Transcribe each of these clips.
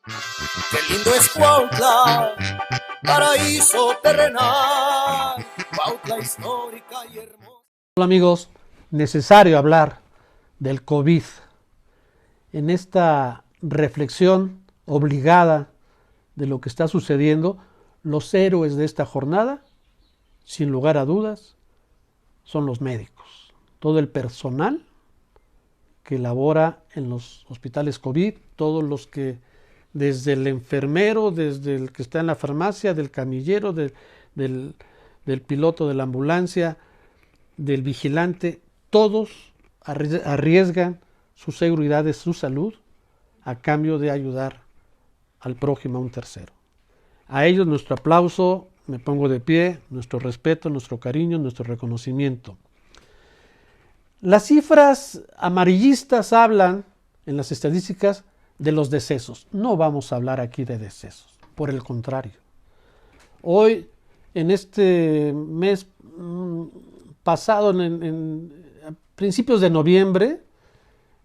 Qué lindo es Cuautla, paraíso terrenal, Cuautla histórica y hermosa. Hola amigos, necesario hablar del COVID en esta reflexión obligada de lo que está sucediendo. Los héroes de esta jornada, sin lugar a dudas, son los médicos, todo el personal que labora en los hospitales COVID, todos los que, desde el enfermero, desde el que está en la farmacia, del camillero, del piloto de la ambulancia, del vigilante, todos arriesgan su seguridad, su salud, a cambio de ayudar al prójimo, a un tercero. A ellos nuestro aplauso, me pongo de pie, nuestro respeto, nuestro cariño, nuestro reconocimiento. Las cifras amarillistas hablan en las estadísticas de los decesos. No vamos a hablar aquí de decesos, por el contrario. Hoy, en este mes pasado, en principios de noviembre,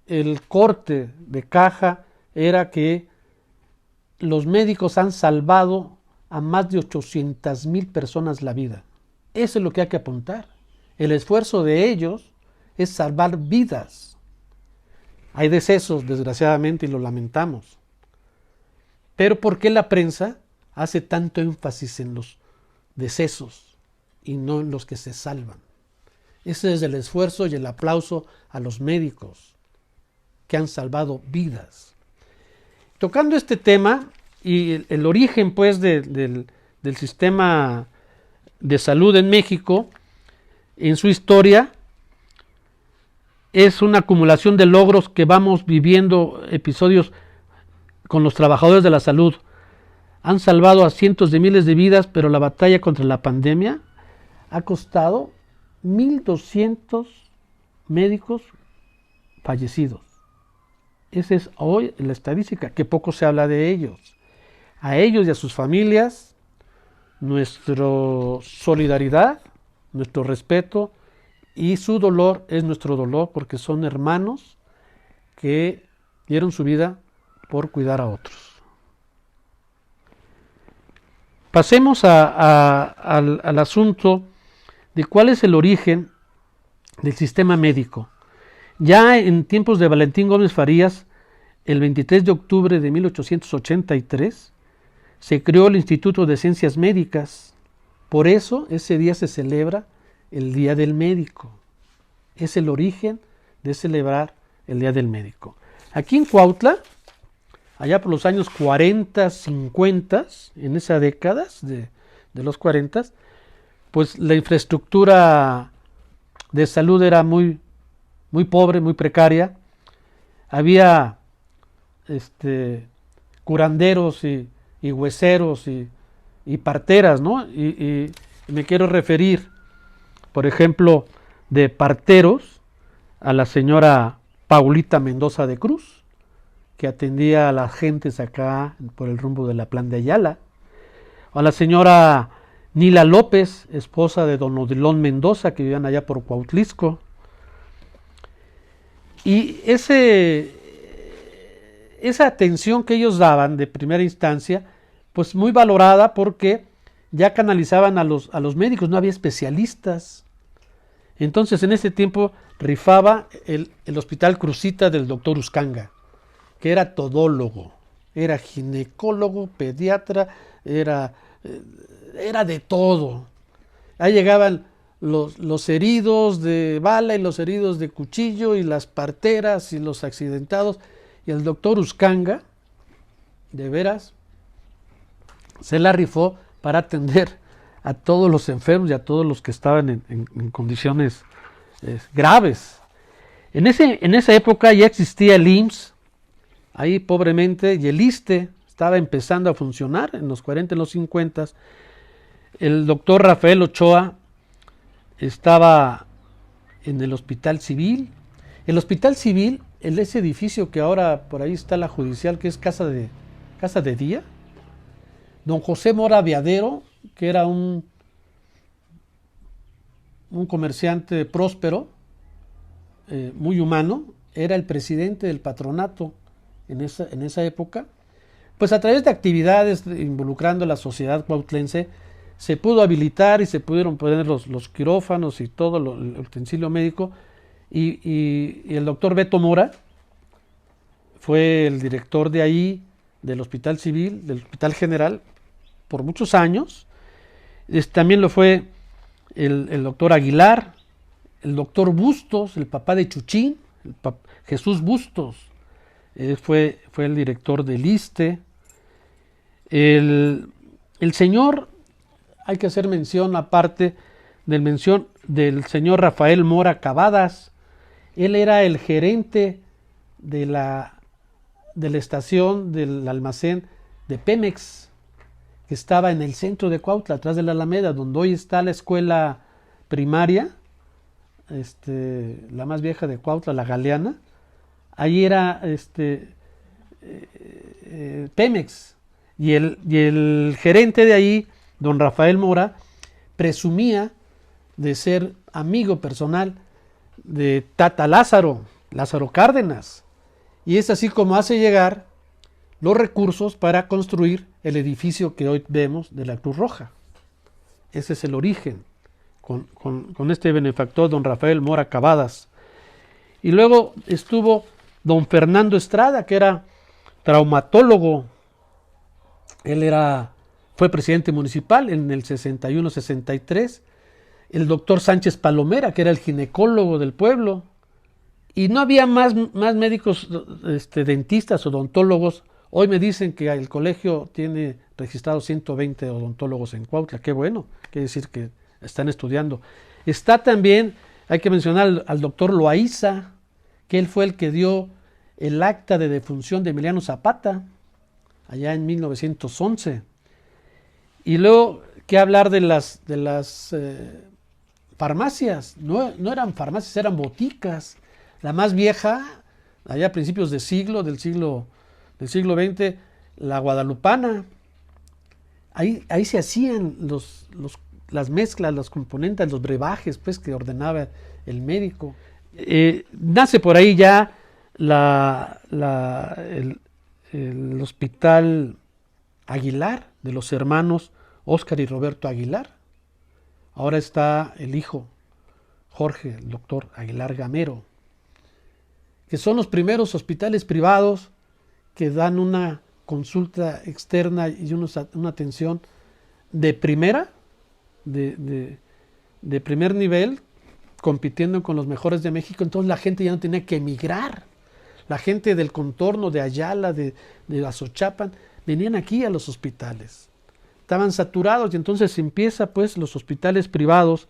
el corte de caja era que los médicos han salvado a más de 800,000 personas la vida. Eso es lo que hay que apuntar. El esfuerzo de ellos es salvar vidas. Hay decesos, desgraciadamente, y lo lamentamos. Pero ¿por qué la prensa hace tanto énfasis en los decesos y no en los que se salvan? Ese es el esfuerzo y el aplauso a los médicos que han salvado vidas. Tocando este tema y el origen pues del sistema de salud en México, en su historia, es una acumulación de logros que vamos viviendo episodios con los trabajadores de la salud. Han salvado a cientos de miles de vidas, pero la batalla contra la pandemia ha costado 1,200 médicos fallecidos. Esa es hoy la estadística, que poco se habla de ellos. A ellos y a sus familias, nuestra solidaridad, nuestro respeto, y su dolor es nuestro dolor, porque son hermanos que dieron su vida por cuidar a otros. Pasemos al asunto de cuál es el origen del sistema médico. Ya en tiempos de Valentín Gómez Farías, el 23 de octubre de 1883, se creó el Instituto de Ciencias Médicas. Por eso ese día se celebra el Día del Médico. Es el origen de celebrar el Día del Médico. Aquí en Cuautla, allá por los años 40, 50, en esas décadas de los 40, pues la infraestructura de salud era muy pobre, muy precaria. Había curanderos y hueseros y parteras, ¿no? Y me quiero referir, por ejemplo, de parteros a la señora Paulita Mendoza de Cruz, que atendía a las gentes acá por el rumbo de la Plan de Ayala, o a la señora Nila López, esposa de don Odilón Mendoza, que vivían allá por Cuautlisco. Y esa atención que ellos daban de primera instancia, pues muy valorada, porque ya canalizaban a los médicos, no había especialistas. Entonces en ese tiempo rifaba el Hospital Cruzita del doctor Uscanga, que era todólogo, era ginecólogo, pediatra, era de todo. Ahí llegaban los heridos de bala y los heridos de cuchillo y las parteras y los accidentados, y el doctor Uscanga, de veras, se la rifó para atender a todos los enfermos y a todos los que estaban en condiciones graves. En esa época ya existía el IMSS, ahí pobremente, y el ISSSTE estaba empezando a funcionar en los 40, en los 50. El doctor Rafael Ochoa estaba en el Hospital Civil. El Hospital Civil, en ese edificio que ahora por ahí está la judicial, que es casa de día, don José Mora Viadero, que era un comerciante próspero, muy humano, era el presidente del patronato en esa época. pues a través de actividades involucrando a la sociedad cuautlense, se pudo habilitar y se pudieron poner los quirófanos y todo el utensilio médico, y el doctor Beto Mora fue el director de ahí, del Hospital Civil, del Hospital General, por muchos años. También lo fue el doctor Aguilar, el doctor Bustos, el papá de Chuchín, Jesús Bustos, fue el director del ISSSTE. El señor, hay que hacer mención aparte del señor Rafael Mora Cavadas. Él era el gerente de la estación del almacén de Pemex, que estaba en el centro de Cuautla, atrás de la Alameda, donde hoy está la escuela primaria, la más vieja de Cuautla, la Galeana. Ahí era Pemex, y el gerente de ahí, don Rafael Mora, presumía de ser amigo personal de Tata Lázaro Cárdenas, y es así como hace llegar los recursos para construir el edificio que hoy vemos de la Cruz Roja. Ese es el origen, con este benefactor, don Rafael Mora Cavadas. Y luego estuvo don Fernando Estrada, que era traumatólogo. Él fue presidente municipal en el 61-63. El doctor Sánchez Palomera, que era el ginecólogo del pueblo. Y no había más médicos, dentistas, odontólogos. Hoy me dicen que el colegio tiene registrados 120 odontólogos en Cuautla. Qué bueno, quiere decir que están estudiando. Está también, hay que mencionar al doctor Loaiza, que él fue el que dio el acta de defunción de Emiliano Zapata, allá en 1911. Y luego, ¿qué hablar de las farmacias? No eran farmacias, eran boticas. La más vieja, allá a principios del siglo XX, la Guadalupana. Ahí se hacían las mezclas, las componentes, los brebajes, pues, que ordenaba el médico. Nace por ahí ya el Hospital Aguilar, de los hermanos Óscar y Roberto Aguilar. Ahora está el hijo, Jorge, el doctor Aguilar Gamero, que son los primeros hospitales privados que dan una consulta externa y una atención de primera, de primer nivel, compitiendo con los mejores de México. Entonces la gente ya no tenía que emigrar. La gente del contorno de Ayala, de Azochapan, venían aquí a los hospitales. Estaban saturados, y entonces empieza pues los hospitales privados.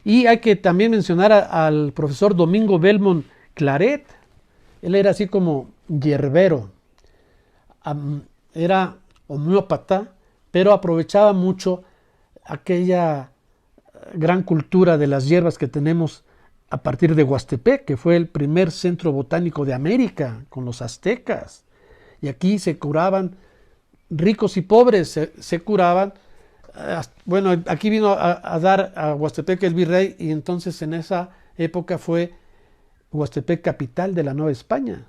Y hay que también mencionar al profesor Domingo Belmont Claret. Él era así como hierbero, era homeópata, pero aprovechaba mucho aquella gran cultura de las hierbas que tenemos a partir de Huastepec, que fue el primer centro botánico de América, con los aztecas. Y aquí se curaban ricos y pobres, se curaban. Bueno, aquí vino a dar a Huastepec el virrey, y entonces en esa época fue Huastepec capital de la Nueva España,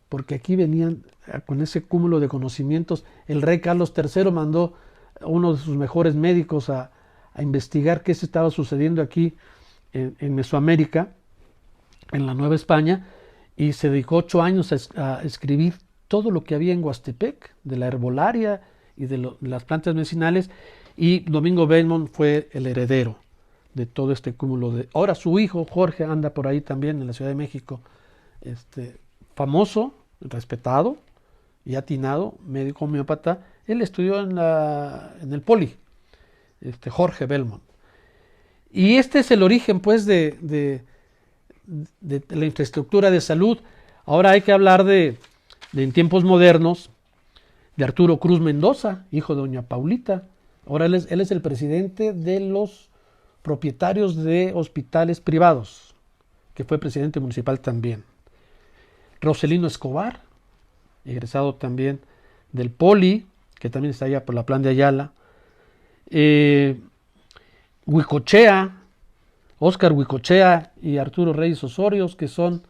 porque aquí venían con ese cúmulo de conocimientos. El rey Carlos III mandó a uno de sus mejores médicos a investigar qué se estaba sucediendo aquí en Mesoamérica, en la Nueva España, y se dedicó 8 años a escribir todo lo que había en Huastepec, de la herbolaria y de las plantas medicinales, y Domingo Belmont fue el heredero de todo este cúmulo de... Ahora su hijo, Jorge, anda por ahí también en la Ciudad de México, famoso, respetado y atinado, médico homeópata. Él estudió en el Poli, Jorge Belmont. Y este es el origen, pues, de la infraestructura de salud. Ahora hay que hablar en tiempos modernos, de Arturo Cruz Mendoza, hijo de doña Paulita. Ahora él es el presidente de los propietarios de hospitales privados, que fue presidente municipal también. Roselino Escobar, egresado también del Poli, que también está allá por la Plan de Ayala. Huicochea, Óscar Huicochea y Arturo Reyes Osorio, que son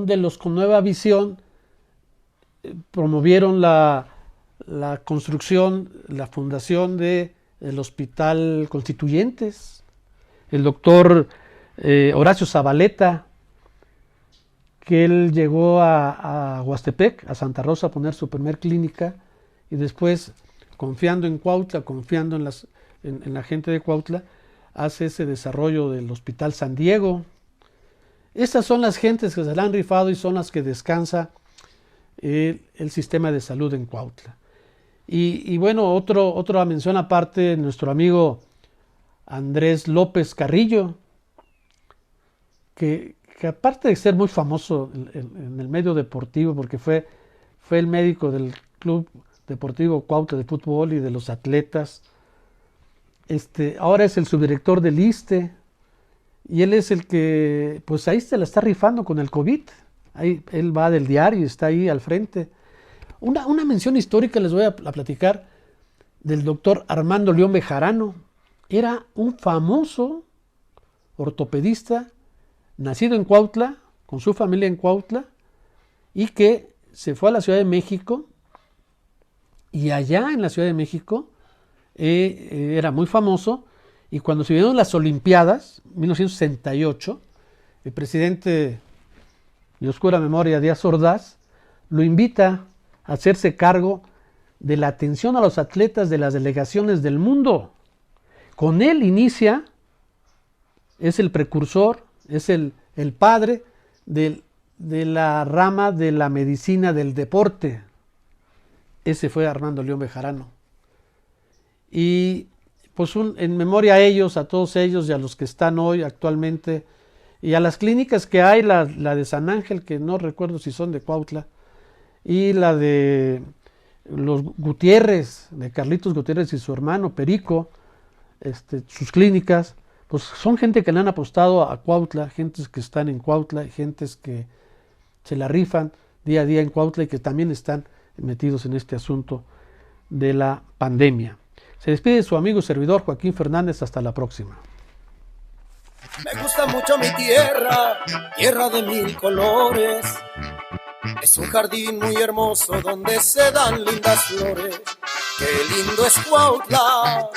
de los con nueva visión, promovieron la construcción, la fundación del Hospital Constituyentes. El doctor Horacio Zabaleta, que él llegó a Huastepec, a Santa Rosa, a poner su primer clínica, y después, confiando en Cuautla, confiando en la gente de Cuautla, hace ese desarrollo del Hospital San Diego. Estas son las gentes que se la han rifado y son las que descansa el sistema de salud en Cuautla. Y bueno, otra mención aparte, nuestro amigo Andrés López Carrillo, que aparte de ser muy famoso en el medio deportivo, porque fue el médico del Club Deportivo Cuautla de fútbol y de los atletas, ahora es el subdirector del ISSSTE, y él es el que, pues ahí se la está rifando con el COVID. Ahí, él va del diario, está ahí al frente. Una mención histórica les voy a platicar del doctor Armando León Bejarano. Era un famoso ortopedista, nacido en Cuautla, con su familia en Cuautla, y que se fue a la Ciudad de México, y allá en la Ciudad de México era muy famoso, y cuando se vinieron las Olimpiadas, 1968, el presidente de oscura memoria, Díaz Ordaz, lo invita a hacerse cargo de la atención a los atletas de las delegaciones del mundo. Con él inicia, es el precursor, es el padre de la rama de la medicina del deporte. Ese fue Armando León Bejarano. Y pues en memoria a ellos, a todos ellos y a los que están hoy actualmente, y a las clínicas que hay, la de San Ángel, que no recuerdo si son de Cuautla, y la de los Gutiérrez, de Carlitos Gutiérrez y su hermano Perico, sus clínicas, pues son gente que le han apostado a Cuautla, gentes que están en Cuautla, gentes que se la rifan día a día en Cuautla y que también están metidos en este asunto de la pandemia. Se despide su amigo y servidor Joaquín Fernández, hasta la próxima. Me gusta mucho mi tierra, tierra de mil colores. Es un jardín muy hermoso donde se dan lindas flores. Qué lindo es Cuautla,